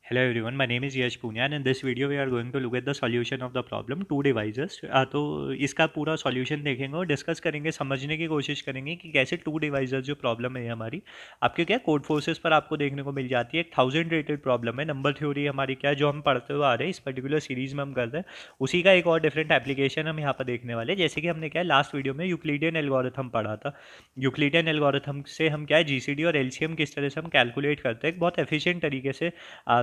Hello everyone, my name is Yash Punya and in this video we are going to look at the solution of the problem two devices। तो इसका पूरा solution देखेंगे और discuss करेंगे, समझने की कोशिश करेंगे कि कैसे टू डिवाइसेस जो प्रॉब्लम है हमारी आपके क्या कोड फोर्सेस पर आपको देखने को मिल जाती है। एक 1000 रेटेड प्रॉब्लम है, नंबर थ्योरी हमारी क्या है जो हम पढ़ते हुए आ रहे हैं, इस पर्टिकुलर सीरीज में हम कर रहे हैं उसी का एक और डिफरेंट एप्लीकेशन हम यहाँ पर देखने वाले हैं। जैसे कि हमने क्या है लास्ट वीडियो में यूक्लिडियन एल्गोरिथम पढ़ा था। यूक्लिडियन एल्गोरिथम से हम क्या है जीसीडी और एलसीएम किस तरह से हम कैलकुलेट करते हैं एक बहुत एफिशिएंट तरीके से,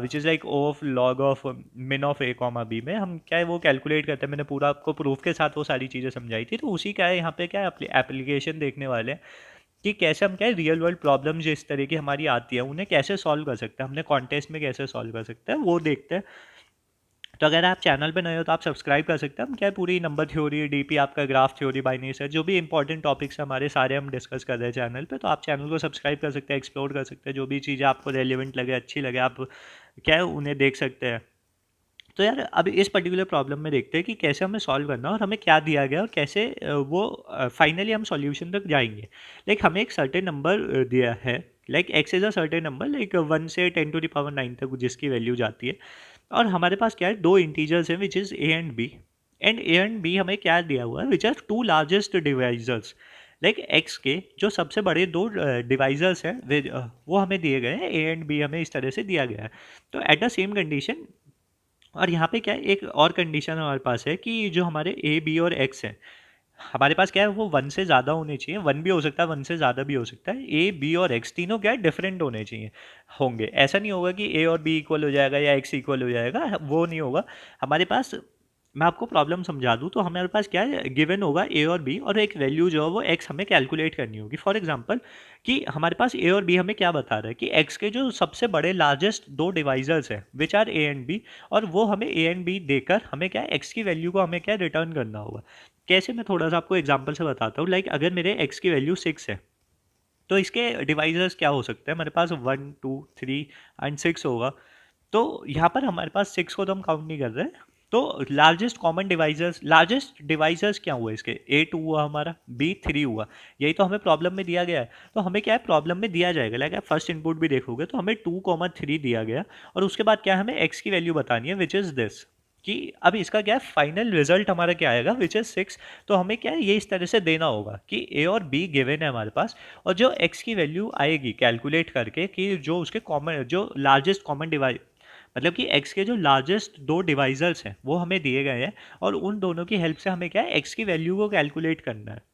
विच is like oh of log of मिन ऑफ ए कॉमा बी में हम क्या है वो कैलकुलेट करते हैं। मैंने पूरा आपको प्रूफ के साथ वो सारी चीज़ें समझाई थी, तो उसी का है यहाँ पे क्या है एप्लीकेशन देखने वाले हैं कि कैसे हम क्या है रियल वर्ल्ड प्रॉब्लम जो इस तरह की हमारी आती है उन्हें कैसे सॉल्व कर सकते हैं, हमने कॉन्टेस्ट में कैसे सॉल्व कर सकते हैं वो देखते हैं। तो अगर आप चैनल पे नए हो तो आप सब्सक्राइब कर सकते हैं। हम क्या है पूरी नंबर थ्योरी, डीपी, आपका ग्राफ थ्योरी, बाइनरी सर्च, जो भी इंपॉर्टेंट टॉपिक्स हैं हमारे सारे हम डिस्कस कर रहे हैं चैनल पे। तो आप चैनल को सब्सक्राइब कर सकते हैं, एक्सप्लोर कर सकते हैं, जो भी चीज़ें आपको रेलिवेंट लगे, अच्छी लगे, आप क्या है उन्हें देख सकते हैं। तो यार अभी इस पर्टिकुलर प्रॉब्लम में देखते हैं कि कैसे हमें सॉल्व करना है और हमें क्या दिया गया और कैसे वो फाइनली हम सॉल्यूशन तक जाएंगे। लाइक हमें एक सर्टेन नंबर दिया है, like x is a certain number, like 1 से 10⁻⁹ तक जिसकी वैल्यू जाती है। और हमारे पास क्या है दो इंटीजर्स हैं which is A and B. And A and B हमें क्या दिया हुआ है which are two largest divisors. Like X के जो सबसे बड़े दो डिवाइजर्स हैं वो हमें दिए गए हैं, ए एंड बी हमें इस तरह से दिया गया है। तो एट द सेम कंडीशन, और यहाँ पे क्या है एक और कंडीशन हमारे पास है कि जो हमारे ए बी और एक्स हैं हमारे पास क्या है वो 1 से ज़्यादा होने चाहिए। 1 भी हो सकता है, 1 से ज़्यादा भी हो सकता है। ए बी और एक्स तीनों क्या है डिफरेंट होने चाहिए, होंगे। ऐसा नहीं होगा कि ए और बी इक्वल हो जाएगा या एक्स इक्वल हो जाएगा, वो नहीं होगा हमारे पास। मैं आपको प्रॉब्लम समझा दूँ तो हमारे पास क्या है गिवन होगा ए और बी, और एक वैल्यू जो है वो एक्स हमें कैलकुलेट करनी होगी। फॉर एग्जांपल कि हमारे पास ए और बी हमें क्या बता रहा है कि एक्स के जो सबसे बड़े लार्जेस्ट दो डिवाइजर्स हैं which are A and B, और वो हमें ए एंड बी देकर हमें क्या है एक्स की वैल्यू को हमें क्या रिटर्न करना होगा। कैसे, मैं थोड़ा सा आपको एग्जांपल से बताता हूँ। लाइक अगर मेरे एक्स की वैल्यू 6 है तो इसके डिवाइजर्स क्या हो सकते हैं, हमारे पास 1 2 3 एंड 6 होगा। तो यहाँ पर हमारे पास 6 को तो हम काउंट नहीं कर रहे हैं। तो लार्जेस्ट डिवाइजर्स क्या हुआ इसके, A2 हुआ हमारा, B3 हुआ। यही तो हमें प्रॉब्लम में दिया गया है। तो हमें क्या है प्रॉब्लम में दिया जाएगा, लाइक आप फर्स्ट इनपुट भी देखोगे तो हमें 2 3 दिया गया, और उसके बाद क्या है हमें एक्स की वैल्यू बतानी है विच इज़ दिस। कि अब इसका क्या है फाइनल रिजल्ट हमारा क्या आएगा विच इज़ 6। तो हमें क्या है ये इस तरह से देना होगा कि ए और बी गिवन है हमारे पास, और जो एक्स की वैल्यू आएगी कैलकुलेट करके कि जो उसके कॉमन जो लार्जेस्ट कॉमन डिवाइड, मतलब कि एक्स के जो लार्जेस्ट दो डिवाइजर्स हैं वो हमें दिए गए हैं, और उन दोनों की हेल्प से हमें क्या है एक्स की वैल्यू को कैलकुलेट करना है।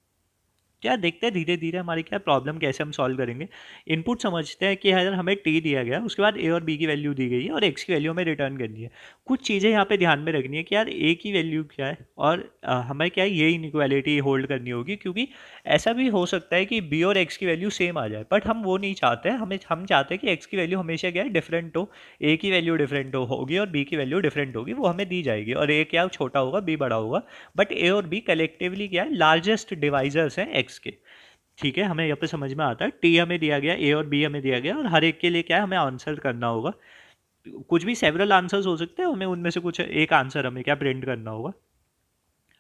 क्या देखते हैं धीरे धीरे हमारी क्या प्रॉब्लम कैसे हम सॉल्व करेंगे। इनपुट समझते हैं कि अगर हमें टी दिया गया, उसके बाद ए और बी की वैल्यू दी गई है और एक्स की वैल्यू हमें रिटर्न करनी है। कुछ चीज़ें यहाँ पे ध्यान में रखनी है कि यार ए की वैल्यू क्या है, और हमें क्या है ये इनइक्वालिटी होल्ड करनी होगी, क्योंकि ऐसा भी हो सकता है कि बी और एक्स की वैल्यू सेम आ जाए, बट हम वो नहीं चाहते हैं। हम चाहते हैं कि एक्स की वैल्यू हमेशा क्या है डिफरेंट हो, ए की वैल्यू डिफरेंट होगी और बी की वैल्यू डिफरेंट होगी, वो हमें दी जाएगी, और ए क्या छोटा होगा बी बड़ा होगा। बट ए और बी कलेक्टिवली क्या है लार्जेस्ट डिवाइजर्स हैं एक्स के। ठीक है, हमें यहाँ पे समझ में आता है टी हमें दिया गया, ए और बी हमें दिया गया, और हर एक के लिए क्या है हमें आंसर करना होगा। कुछ भी सेवरल आंसर्स हो सकते हैं, हमें उनमें से कुछ एक आंसर हमें क्या प्रिंट करना होगा।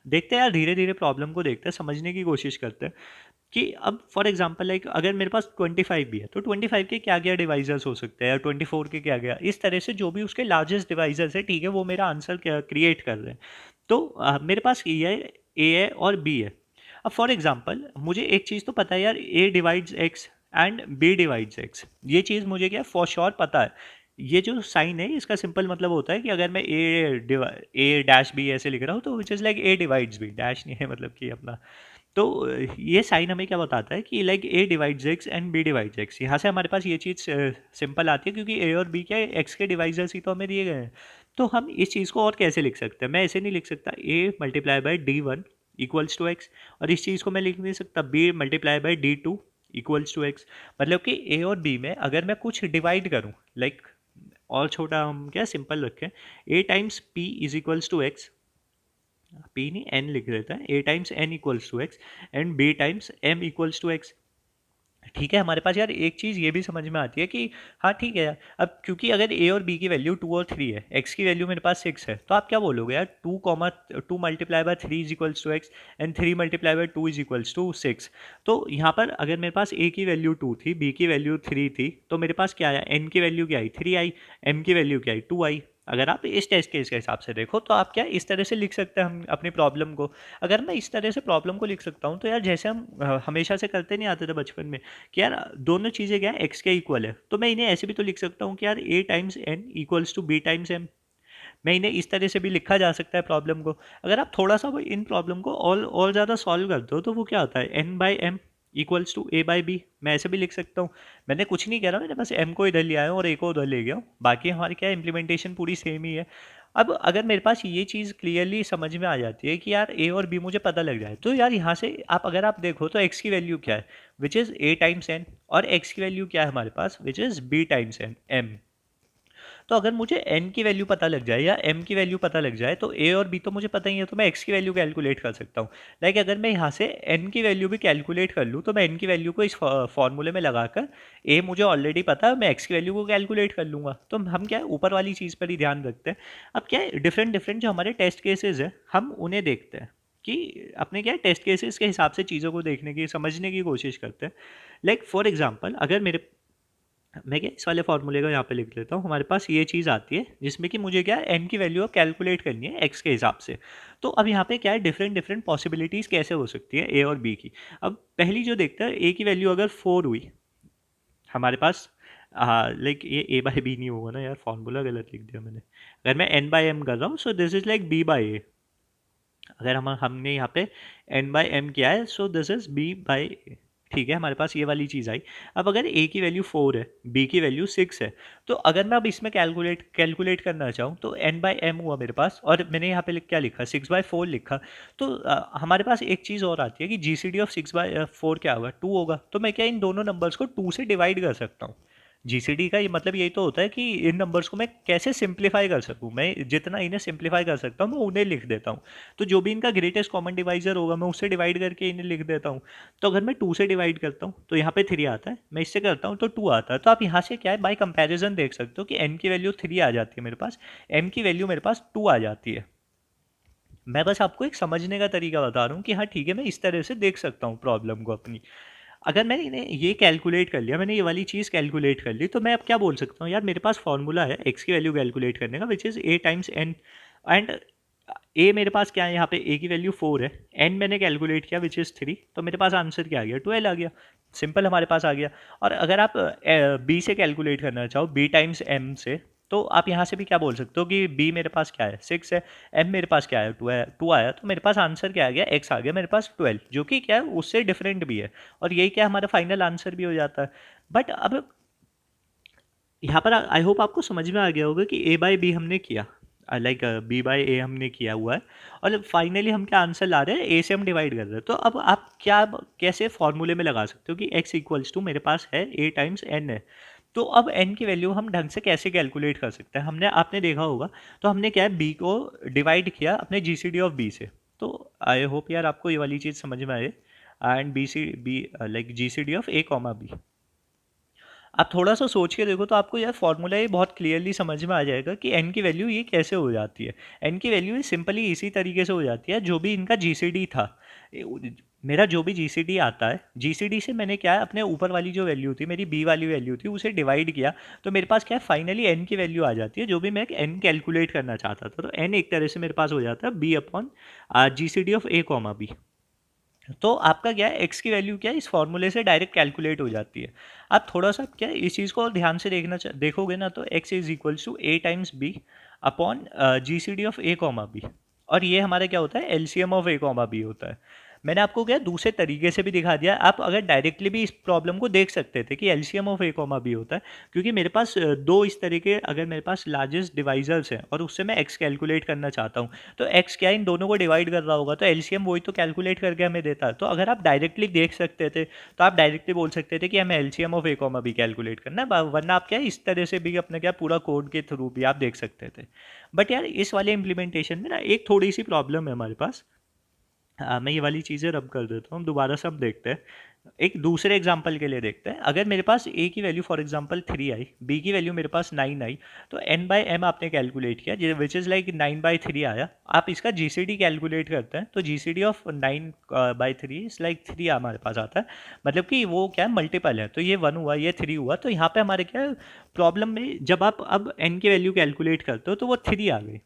देखते हैं यार धीरे धीरे प्रॉब्लम को देखते हैं, समझने की कोशिश करते हैं कि अब फॉर एग्जांपल लाइक अगर मेरे पास 25 भी है तो 25 के क्या क्या डिवाइजर्स हो सकते हैं, या 24 के क्या क्या, इस तरह से जो भी उसके लार्जेस्ट डिवाइजर्स है, ठीक है, वो मेरा आंसर क्रिएट कर रहे हैं। तो मेरे पास ये है, ए है और बी है। अब फॉर एग्जांपल मुझे एक चीज़ तो पता है यार, A divides X and B divides X, ये चीज़ मुझे क्या फॉर श्योर पता है। ये जो साइन है इसका सिंपल मतलब होता है कि अगर मैं ए डैश बी ऐसे लिख रहा हूँ तो which is like A divides B, dash नहीं है मतलब कि अपना। तो ये साइन हमें क्या बताता है कि like A divides X and B divides X. यहाँ से हमारे पास ये चीज़ सिंपल आती है क्योंकि ए और बी क्या एक्स के डिवाइजर्स ही तो हमें दिए गए हैं। तो हम इस चीज़ को और कैसे लिख सकते हैं, मैं ऐसे नहीं लिख सकता A multiply by D1 equals to x, और इस चीज़ को मैं लिख नहीं सकता B multiply by D2 equals to x. मतलब कि ए और बी में अगर मैं कुछ डिवाइड करूँ, लाइक और छोटा हम क्या सिंपल रखें, A times P is equals to X, P नहीं एन लिख देता है, A times N equals to X and B times M equals to X. ठीक है, हमारे पास यार एक चीज़ ये भी समझ में आती है कि हाँ ठीक है यार, अब क्योंकि अगर ए और बी की वैल्यू 2 और 3 है, एक्स की वैल्यू मेरे पास 6 है, तो आप क्या बोलोगे यार, 2 multiply by 3 is equals to X and 3 multiply by 2 is equals to 6। तो यहाँ पर अगर मेरे पास ए की वैल्यू 2 थी, बी की वैल्यू 3 थी, तो मेरे पास क्या आया, एन की वैल्यू क्या आई, 3 आई, एम की वैल्यू क्या आई, 2 आई। अगर आप इस टेस्ट केस के हिसाब से देखो तो आप क्या इस तरह से लिख सकते हैं हम अपनी प्रॉब्लम को। अगर मैं इस तरह से प्रॉब्लम को लिख सकता हूँ तो यार जैसे हम हमेशा से करते नहीं आते थे बचपन में कि यार दोनों चीज़ें क्या है, एक्स के इक्वल है, तो मैं इन्हें ऐसे भी तो लिख सकता हूँ कि यार A times N equals to B times M. मैं इन्हें इस तरह से भी लिखा जा सकता है प्रॉब्लम को। अगर आप थोड़ा सा वो इन प्रॉब्लम को और ज़्यादा सॉल्व करते हो तो वो क्या होता है, N by M equals to A by B, मैं ऐसे भी लिख सकता हूँ। मैंने कुछ नहीं कह रहा, मैंने बस एम को इधर ले आया हूँ और ए को उधर ले गया हूँ, बाकी हमारी क्या इम्प्लीमेंटेशन पूरी सेम ही है। अब अगर मेरे पास ये चीज़ क्लियरली समझ में आ जाती है कि यार ए और बी मुझे पता लग जाए, तो यार यहाँ से आप अगर आप देखो तो एक्स की वैल्यू क्या है, which is A times N, और एक्स की वैल्यू क्या है हमारे पास, which is B times N M. तो अगर मुझे n की वैल्यू पता लग जाए या m की वैल्यू पता लग जाए तो a और b तो मुझे पता ही है, तो मैं x की वैल्यू कैलकुलेट कर सकता हूँ। लाइक अगर मैं यहाँ से n की वैल्यू भी कैलकुलेट कर लूँ तो मैं n की वैल्यू को इस फॉर्मूले में लगाकर, a मुझे ऑलरेडी पता है, मैं x की वैल्यू को कैलकुलेट कर लूँगा। तो हम क्या है ऊपर वाली चीज़ पर ही ध्यान रखते हैं। अब क्या है, डिफरेंट डिफरेंट जो हमारे टेस्ट केसेस है हम उन्हें देखते हैं कि अपने क्या है टेस्ट केसेस के हिसाब से चीज़ों को देखने की समझने की कोशिश करते हैं। लाइक फॉर एग्जांपल अगर मेरे, मैं क्या इस वाले फॉर्मूले को यहाँ पे लिख लेता हूँ, हमारे पास ये चीज़ आती है जिसमें कि मुझे क्या है एन की वैल्यू कैलकुलेट करनी है एक्स के हिसाब से। तो अब यहाँ पे क्या है, डिफरेंट डिफरेंट पॉसिबिलिटीज़ कैसे हो सकती है ए और बी की। अब पहली जो देखते हैं, ए की वैल्यू अगर 4 हुई हमारे पास, लाइक ये ए बाई बी नहीं होगा ना यार, फॉर्मूला गलत लिख दिया मैंने। अगर मैं एन बाई एम कर रहा हूँ so this is like B by A. अगर हमने यहाँ पे एन बाई एम किया है so this is B by A. ठीक है, हमारे पास ये वाली चीज़ आई। अब अगर ए की वैल्यू 4 है, बी की वैल्यू 6 है, तो अगर मैं अब इसमें कैलकुलेट करना चाहूँ तो एन बाई एम हुआ मेरे पास, और मैंने यहाँ पे क्या लिखा, 6/4 लिखा। तो हमारे पास एक चीज़ और आती है कि जी सी डी ऑफ 6/4 क्या होगा, 2 होगा। तो मैं क्या इन दोनों नंबर्स को 2 से डिवाइड कर सकता हूँ। जीसीडी का ये मतलब यही तो होता है कि इन नंबर्स को मैं कैसे सिंप्लीफाई कर सकूं, मैं जितना इन्हें सिंप्लीफाई कर सकता हूं मैं उन्हें लिख देता हूं। तो जो भी इनका ग्रेटेस्ट कॉमन डिवाइजर होगा मैं उससे डिवाइड करके इन्हें लिख देता हूं। तो अगर मैं 2 से डिवाइड करता हूं तो यहाँ पे 3 आता है, मैं इससे करता हूं तो 2 आता है। तो आप यहाँ से क्या है बाय कंपैरिजन देख सकते हो कि एन की वैल्यू 3 आ जाती है मेरे पास, एम की वैल्यू मेरे पास 2 आ जाती है। मैं बस आपको एक समझने का तरीका बता रहा हूँ कि हाँ ठीक है, मैं इस तरह से देख सकता हूँ प्रॉब्लम को अपनी। अगर मैंने इन्हें ये कैलकुलेट कर लिया, मैंने ये वाली चीज़ कैलकुलेट कर ली, तो मैं अब क्या बोल सकता हूँ यार, मेरे पास फॉर्मूला है एक्स की वैल्यू कैलकुलेट करने का, which is A times N. And A मेरे पास क्या है, यहाँ पे ए की वैल्यू 4 है, एन मैंने कैलकुलेट किया विच इज़ 3, तो मेरे पास आंसर क्या आ गया, 12 आ गया। सिंपल हमारे पास आ गया। और अगर आप बी से कैलकुलेट करना चाहो, बी टाइम्स एम से, तो आप यहाँ से भी क्या बोल सकते हो कि बी मेरे पास क्या है, 6 है, एम मेरे पास क्या है, 2 है, 2 आया, तो मेरे पास आंसर क्या आ गया, एक्स आ गया मेरे पास 12, जो कि क्या है उससे डिफरेंट भी है। और यही क्या हमारा फाइनल आंसर भी हो जाता है। बट अब यहाँ पर आई होप आपको समझ में आ गया होगा कि ए बाई बी हमने किया, लाइक बी बाई ए हमने किया हुआ है, और फाइनली हम क्या आंसर ला रहे हैं, ए से हम डिवाइड कर रहे हैं। तो अब आप क्या कैसे फॉर्मूले में लगा सकते हो कि एक्स इक्वल्स टू मेरे पास है ए टाइम्स एन है। तो अब एन की वैल्यू हम ढंग से कैसे कैलकुलेट कर सकते हैं, हमने आपने देखा होगा, तो हमने क्या है बी को डिवाइड किया अपने जी सी डी ऑफ बी से। तो आई होप यार आपको ये वाली चीज़ समझ में आए। And B like G C D of A comma B, आप थोड़ा सा सोच के देखो तो आपको यार फॉर्मूला ये बहुत क्लियरली समझ में आ जाएगा कि एन की वैल्यू ये कैसे हो जाती है। एन की वैल्यू ये सिंपली इसी तरीके से हो जाती है, जो भी इनका जीसीडी था, मेरा जो भी जीसीडी आता है, जीसीडी से मैंने क्या है अपने ऊपर वाली जो वैल्यू थी, मेरी बी वाली वैल्यू थी, उसे डिवाइड किया, तो मेरे पास क्या है फाइनली एन की वैल्यू आ जाती है, जो भी मैं एन कैलकुलेट करना चाहता था। तो एन एक तरह से मेरे पास हो जाता है B upon G C D of A comma B. तो आपका क्या है एक्स की वैल्यू क्या है इस फॉर्मूले से डायरेक्ट कैलकुलेट हो जाती है। आप थोड़ा सा क्या है इस चीज़ को ध्यान से देखोगे ना, तो X is equals to A times B upon G C D of A comma B, और ये हमारा क्या होता है LCM of A comma B होता है। मैंने आपको क्या दूसरे तरीके से भी दिखा दिया, आप अगर डायरेक्टली भी इस प्रॉब्लम को देख सकते थे कि LCM of A comma B होता है, क्योंकि मेरे पास दो इस तरीके, अगर मेरे पास लार्जेस्ट डिवाइजर्स हैं और उससे मैं एक्स कैलकुलेट करना चाहता हूँ, तो एक्स क्या इन दोनों को डिवाइड कर रहा होगा, तो एलसीएम वही तो कैलकुलेट करके हमें देता है। तो अगर आप डायरेक्टली देख सकते थे तो आप डायरेक्टली बोल सकते थे कि हमें LCM of A comma B calculate करना है, वरना आप क्या इस तरह से भी अपने क्या पूरा कोड के थ्रू भी आप देख सकते थे। बट यार इस वाले इम्प्लीमेंटेशन में ना एक थोड़ी सी प्रॉब्लम है हमारे पास। मैं ये वाली चीज़ें रब कर देता हूँ, हम दोबारा से हम देखते हैं। एक दूसरे एग्जाम्पल के लिए देखते हैं। अगर मेरे पास a की value for example 3 I, b की वैल्यू मेरे पास 9 आई, तो n बाई m आपने कैलकुलेट किया विच इज़ लाइक 9/3 आया। आप इसका जीसीडी कैलकुलेट करते हैं तो जीसीडी ऑफ 9/3 इज लाइक 3 हमारे पास आता है, मतलब कि वो क्या है, मल्टीपल है। तो ये 1 हुआ, ये 3 हुआ, तो यहाँ पे हमारे क्या है प्रॉब्लम में, जब आप अब n की वैल्यू कैलकुलेट करते हो तो वो 3 आ गई।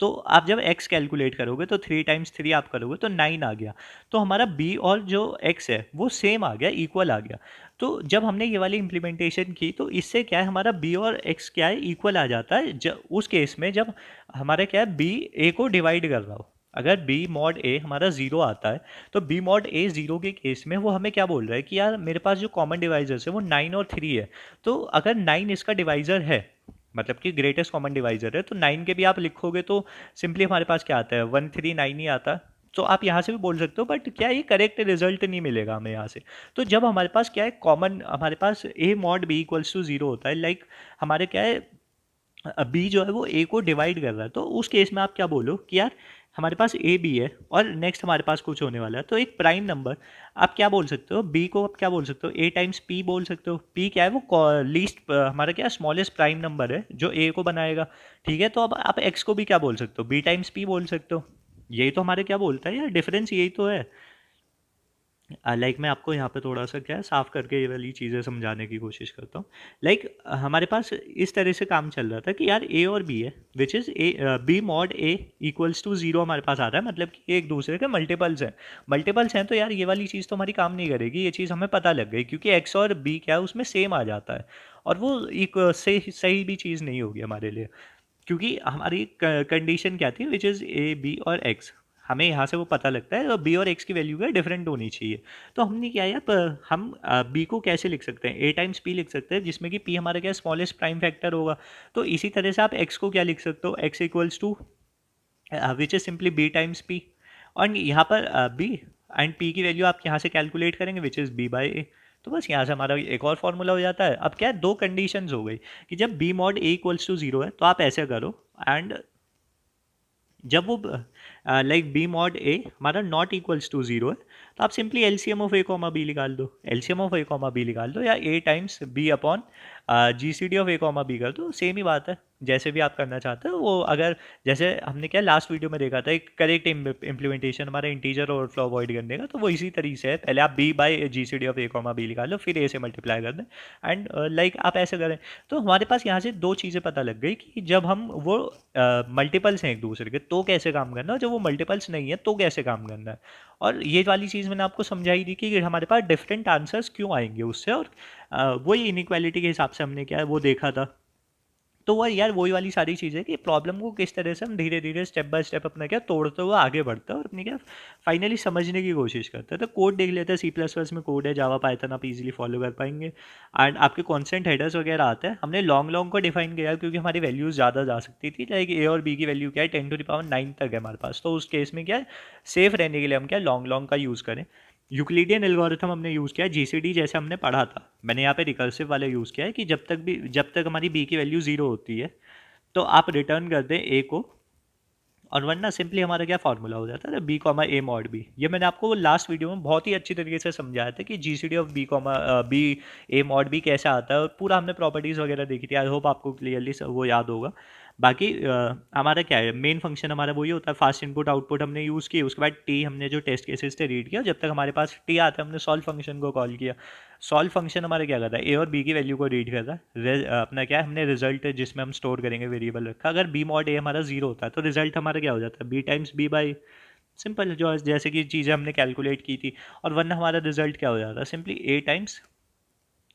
तो आप जब x कैलकुलेट करोगे तो 3 टाइम्स 3 आप करोगे तो 9 आ गया। तो हमारा b और जो x है वो सेम आ गया, इक्वल आ गया। तो जब हमने ये वाली इम्प्लीमेंटेशन की तो इससे क्या है, हमारा b और x क्या है, इक्वल आ जाता है जब उस केस में जब हमारा क्या है, b a को डिवाइड कर रहा हो। अगर b मॉड a हमारा 0 आता है तो b मॉड a 0 के केस में वो हमें क्या बोल रहा है कि यार मेरे पास जो कॉमन डिवाइजर्स है वो 9 और 3 है। तो अगर 9 इसका डिवाइजर है, मतलब कि ग्रेटेस्ट कॉमन डिवाइजर है, तो 9 के भी आप लिखोगे तो सिंपली हमारे पास क्या आता है, 139 ही आता है। तो आप यहाँ से भी बोल सकते हो, बट क्या ये करेक्ट रिजल्ट नहीं मिलेगा हमें यहाँ से। तो जब हमारे पास क्या है कॉमन, हमारे पास a mod b equals to 0 होता है, लाइक हमारे क्या है बी जो है वो ए को डिवाइड कर रहा है, तो उस केस में आप क्या बोलो कि यार हमारे पास ए बी है और नेक्स्ट हमारे पास कुछ होने वाला है, तो एक प्राइम नंबर आप क्या बोल सकते हो, बी को आप क्या बोल सकते हो, ए टाइम्स पी बोल सकते हो। पी क्या है, वो लीस्ट हमारा क्या स्मॉलेस्ट प्राइम नंबर है जो ए को बनाएगा। ठीक है, तो अब आप एक्स को भी क्या बोल सकते हो, बी टाइम्स पी बोल सकते हो। यही तो हमारे क्या बोलता है यार, डिफरेंस यही तो है। लाइक मैं आपको यहाँ पे थोड़ा सा क्या है साफ करके ये वाली चीज़ें समझाने की कोशिश करता हूँ। लाइक हमारे पास इस तरह से काम चल रहा था कि यार ए और बी है, which is A B mod A equals to 0 हमारे पास आ रहा है, मतलब कि एक दूसरे के मल्टीपल्स हैं। मल्टीपल्स हैं तो यार ये वाली चीज़ तो हमारी काम नहीं करेगी, ये चीज़ हमें पता लग गई, क्योंकि एक्स और बी क्या है उसमें सेम आ जाता है। और वो एक सही सही भी चीज़ नहीं होगी हमारे लिए, क्योंकि हमारी कंडीशन क्या थी, विच इज़ ए बी और एक्स। हमें यहाँ से वो पता लगता है, तो बी और एक्स की वैल्यू क्या डिफरेंट होनी चाहिए। तो हमने क्या यार हम बी को कैसे लिख सकते हैं, ए टाइम्स पी लिख सकते हैं, जिसमें कि पी हमारा क्या स्मॉलेस्ट प्राइम फैक्टर होगा। तो इसी तरह से आप एक्स को क्या लिख सकते हो, X equals to which is simply B times P. और यहाँ पर बी एंड पी की वैल्यू आप यहाँ से कैलकुलेट करेंगे, which is B by A. तो बस यहाँ से हमारा एक और फॉर्मूला हो जाता है। अब क्या है, दो कंडीशंस हो गई कि जब B mod A equals to 0 है तो आप ऐसे करो, एंड जब वो लाइक बी मॉड ए हमारा नॉट इक्वल्स टू 0 है, तो आप simply LCM of A comma B निकाल दो, LCM of A comma B निकाल दो, या A times B upon GCD of A comma B कर दो, सेम ही बात है। जैसे भी आप करना चाहते हो वो, अगर जैसे हमने क्या लास्ट वीडियो में देखा था एक करेक्ट इम्प्लीमेंटेशन हमारा इंटीजर ओवरफ्लो अवॉइड करने का, तो वो इसी तरीके से है। पहले आप B by G C D of A comma B निकाल लो, फिर ए से मल्टीप्लाई कर दें, एंड लाइक आप ऐसे करें। तो हमारे पास यहाँ से दो चीज़ें पता लग गई कि जब हम वो मल्टीपल्स हैं एक दूसरे के तो कैसे काम करना है, और जब वो मल्टीपल्स नहीं है तो कैसे काम करना है। और ये वाली चीज़ मैंने आपको समझाई थी कि हमारे पास डिफरेंट आंसर्स क्यों आएंगे उससे, और वही इनइक्वालिटी के हिसाब से हमने क्या है वो देखा था। तो वो यार वही वाली सारी चीज़ है कि प्रॉब्लम को किस तरह से हम धीरे धीरे स्टेप बाय स्टेप अपना क्या तोड़ते हुए आगे बढ़ते हैं और अपनी क्या फाइनली समझने की कोशिश करते हैं। तो कोड देख लेते हैं, सी प्लस प्लस में कोड है, जावा पाइथन आप इजीली फॉलो कर पाएंगे। एंड आपके कॉन्स्टेंट हेडर्स वगैरह आते हैं। हमने लॉन्ग लॉन्ग को डिफाइन किया क्योंकि हमारी वैल्यूज़ ज़्यादा जा सकती थी, लाइक ए और बी की वैल्यू क्या है 10⁹ तक है हमारे पास, तो उस केस में क्या है सेफ रहने के लिए हम क्या लॉन्ग लॉन्ग का यूज़ करें। यूक्लिडियन एल्गोरिथम हमने यूज़ किया है, जीसीडी जैसे हमने पढ़ा था। मैंने यहाँ पे रिकर्सिव वाला यूज़ किया है कि जब तक हमारी बी की वैल्यू 0 होती है तो आप रिटर्न कर दें ए को, और वरना सिंपली हमारा क्या फार्मूला हो जाता है बी कॉमा ए मॉड बी। ये मैंने आपको लास्ट वीडियो में बहुत ही अच्छी तरीके से समझाया था कि G C D of B comma B A mod B कैसा आता है, और पूरा हमने प्रॉपर्टीज़ वगैरह देखी थी। आई होप आपको क्लियरली वो याद होगा। बाकी हमारा क्या है मेन फंक्शन हमारा वही होता है, फास्ट इनपुट आउटपुट हमने यूज़ की, उसके बाद टी हमने जो टेस्ट केसेस थे रीड किया, जब तक हमारे पास टी आता है हमने सॉल्व फंक्शन को कॉल किया। सॉल्व फंक्शन हमारा क्या करता है, ए और बी की वैल्यू को रीड करता है, अपना क्या है हमने रिजल्ट जिसमें हम स्टोर करेंगे वेरिएबल रखा। अगर बी मॉड ए हमारा 0 होता है तो रिजल्ट हमारा क्या हो जाता है, B times B by simple, जो जैसे कि चीज़ें हमने कैलकुलेट की थी। और वरना हमारा रिजल्ट क्या हो जाता है, simply A times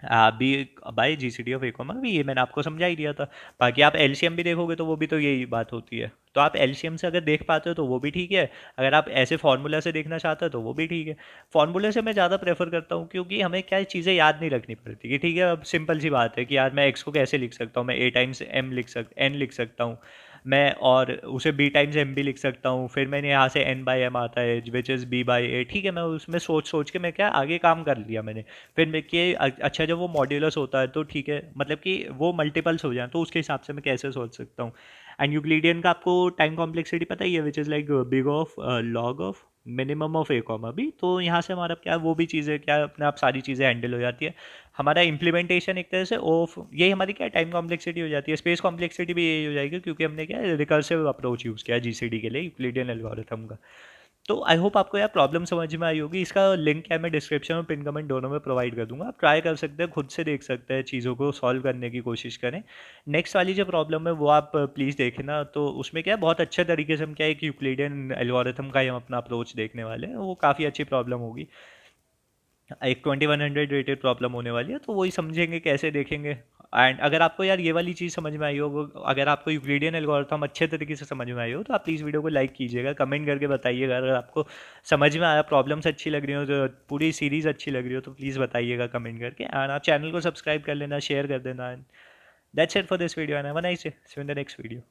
B by G C D of A comma B. ये मैंने आपको समझा ही दिया था। बाकी आप एलसीएम भी देखोगे तो वो भी तो यही बात होती है। तो आप एलसीएम से अगर देख पाते हो तो वो भी ठीक है, अगर आप ऐसे फार्मूला से देखना चाहते हो तो वो भी ठीक है। फार्मूले से मैं ज़्यादा प्रेफर करता हूँ, क्योंकि हमें क्या चीज़ें याद नहीं रखनी पड़ती कि ठीक है अब सिंपल सी बात है कि यार मैं एक्स को कैसे लिख सकता हूँ, मैं ए टाइम्स एम एन लिख सकता हूँ मैं, और उसे बी टाइम्स एम भी लिख सकता हूँ। फिर मैंने यहाँ से एन बाई एम आता है which is B by A, ठीक है मैं उसमें सोच सोच के मैं क्या आगे काम कर लिया मैंने। फिर मैं कि अच्छा जब वो मॉड्यूलस होता है तो ठीक है, मतलब कि वो मल्टीपल्स हो जाए तो उसके हिसाब से मैं कैसे सोच सकता हूँ। एंड यूक्लिडियन का आपको टाइम कॉम्प्लेक्सिटी पता ही है, which is like big of log of minimum of A comma B. तो यहाँ से हमारा क्या वो भी चीज़ें क्या अपने आप सारी चीज़ें हैंडल हो जाती है। हमारा इम्प्लीमेंटेशन एक तरह से ऑफ यही हमारी क्या टाइम कॉम्प्लेक्सिटी हो जाती है, स्पेस कॉम्प्लेक्सिटी भी यही हो जाएगी क्योंकि हमने क्या रिकर्सिव अप्रोच यूज़ किया जीसीडी के लिए यूक्लिडियन एल्गोरिथम का। तो आई होप आपको यार प्रॉब्लम समझ में आई होगी। इसका लिंक है मैं डिस्क्रिप्शन में पिन कमेंट दोनों में प्रोवाइड कर दूंगा, आप ट्राई कर सकते हैं, खुद से देख सकते हैं, चीज़ों को सॉल्व करने की कोशिश करें। नेक्स्ट वाली जो प्रॉब्लम है वो आप प्लीज़ देखना, तो उसमें क्या है बहुत अच्छे तरीके से हम क्या है एक यूक्लिडियन एल्गोरिथम का ही हम अपना अप्रोच देखने वाले हैं, वो काफ़ी अच्छी प्रॉब्लम होगी। एक 2100 रेटेड प्रॉब्लम होने वाली है, तो वही समझेंगे कैसे देखेंगे। एंड अगर आपको यार ये वाली चीज़ समझ में आई हो, अगर आपको यूक्लिडियन एल्गोरिथम अच्छे तरीके से समझ में आई हो, तो आप प्लीज़ वीडियो को लाइक कीजिएगा, कमेंट करके बताइएगा। अगर आपको समझ में आया, प्रॉब्लम्स अच्छी लग रही हो, तो पूरी सीरीज़ अच्छी लग रही हो, तो प्लीज़ बताइएगा कमेंट करके। एंड आप चैनल को सब्सक्राइब कर लेना, शेयर कर देना। And that's it for this video and have a nice day, see you in the next video.